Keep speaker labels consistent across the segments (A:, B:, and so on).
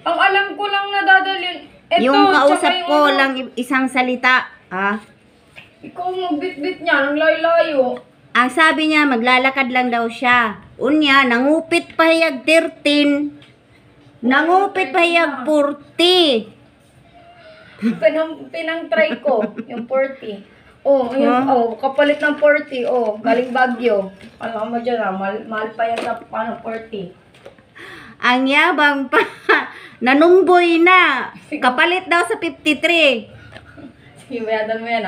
A: Ang alam ko lang nadadalhin. Ito,
B: Yung kausap
A: tsaka
B: ko
A: yung ano.
B: lang isang salita.
A: Ikaw magbit-bit niya, ang layo-layo.
B: Ang sabi niya, maglalakad lang daw siya. Unya, nangupit pa hiyag 13. Nangupit pa hiyag 40.
A: Pinang-try ko, yung 40. Oh, yung, kapalit ng 40. Oh, galing Baguio. Alam mo dyan mahal pa yan sa 40.
B: Ang yabang pa. Nanumboy na. Kapalit daw sa 53.
A: Sige, bayadan mo yan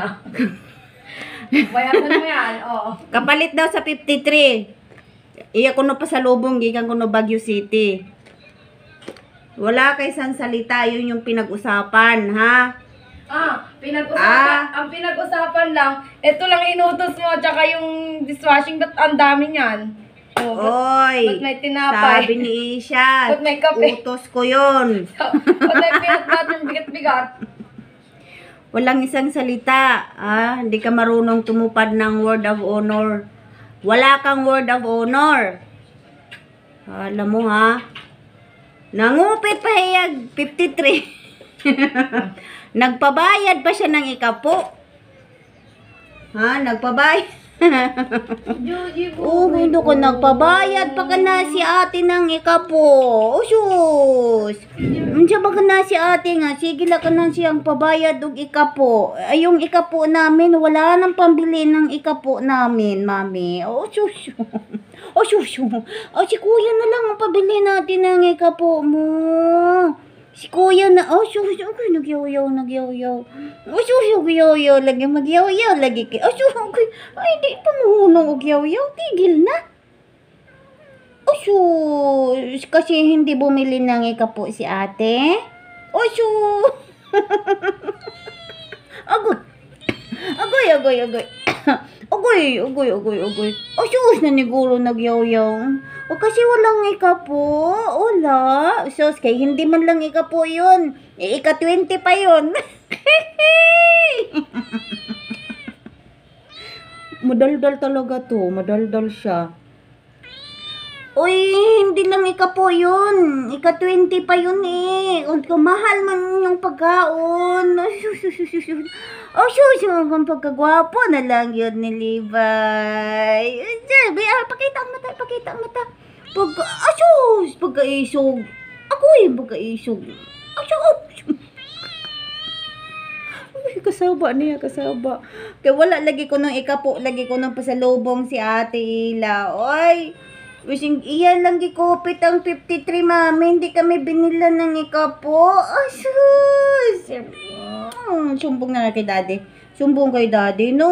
A: Bayadan mo yan,
B: Kapalit daw sa 53. Iya ko no pa sa lubong, gikan ko no Baguio City. Wala kay san salita, yun yung pinag-usapan, ha?
A: Ang pinag-usapan lang, ito lang inutos mo, tsaka yung dishwashing, ba't ang dami niyan?
B: Oy,
A: ba't may tinapay?
B: sabi ni Isha,
A: Ba't may kape?
B: utos ko yun.
A: Ba't may peanut butter, bigat-bigat?
B: Walang isang salita, hindi ka marunong tumupad ng word of honor. Wala kang word of honor. Alam mo ha, nangupit pa hiyag 53. Nagpabayad pa siya ng ikapo. Nagpabayad. Hindi ko nagpabayad pa ka na si ate ng ikapo. Sus. Unsa ba ka na si ate nga? Sige lang ka na siyang pabayad og ikapo. Ay, yung ikapo namin, wala nang pambili ng ikapo namin, mami. Sus. Sus. Si kuya na lang ang pabili natin ng ikapo mo. Si kuya na, sus, okay, nagyaw-yaw. Sus, nagyaw-yaw, lagi magyaw-yaw, lagi kay, sus, okay, ay, di pa mahunong ugyaw-yaw, tigil na. Sus, kasi hindi bumili ng ikapo si ate. Sus. Agoy. Agoy. Sus, naniguro nagyaw-yaw. Kasi walang ikapo. Wala. Sus, kay hindi man lang ikapo yun. Ika-20 pa yun. Madaldal talaga to. Madaldal siya. Uy, hindi lang ikapo yun. Ika-20 pa yun eh. Kung mahal man yung pagkaon. Sus, kung pagkagwapo na lang yun ni Levi. Pakita ang mata. Sus, pagkaisog. Ako yung pagkaisog. Kasaba niya. Kaya wala lagi ko nung ikapo. Lagi ko nung pasalubong si Ate Ila. Oy, wishing iyan lang gikopit ang 53, mami. Hindi kami binila ng ikapo. Sus. Sumbong na kay daddy. No.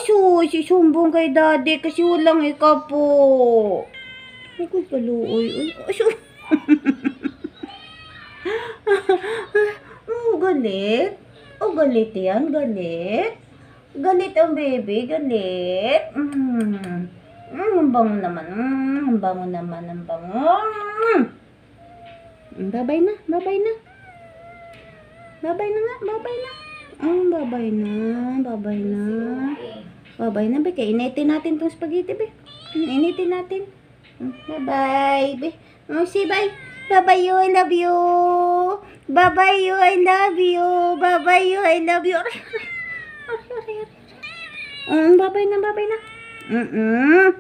B: Sus, sumbong kay daddy kasi walang ikapo. Ako paluoy. Sus. Galit. Galit yan. Galit ang baby. Galit. Ang bango naman. Ang bango. Babay na. Babay na. Be. Initin natin tong spaghetti, be. Initin natin. Bye-bye, be. Say bye. Bye-bye you, I love you. Bye-bye you, I love you. Bye-bye na.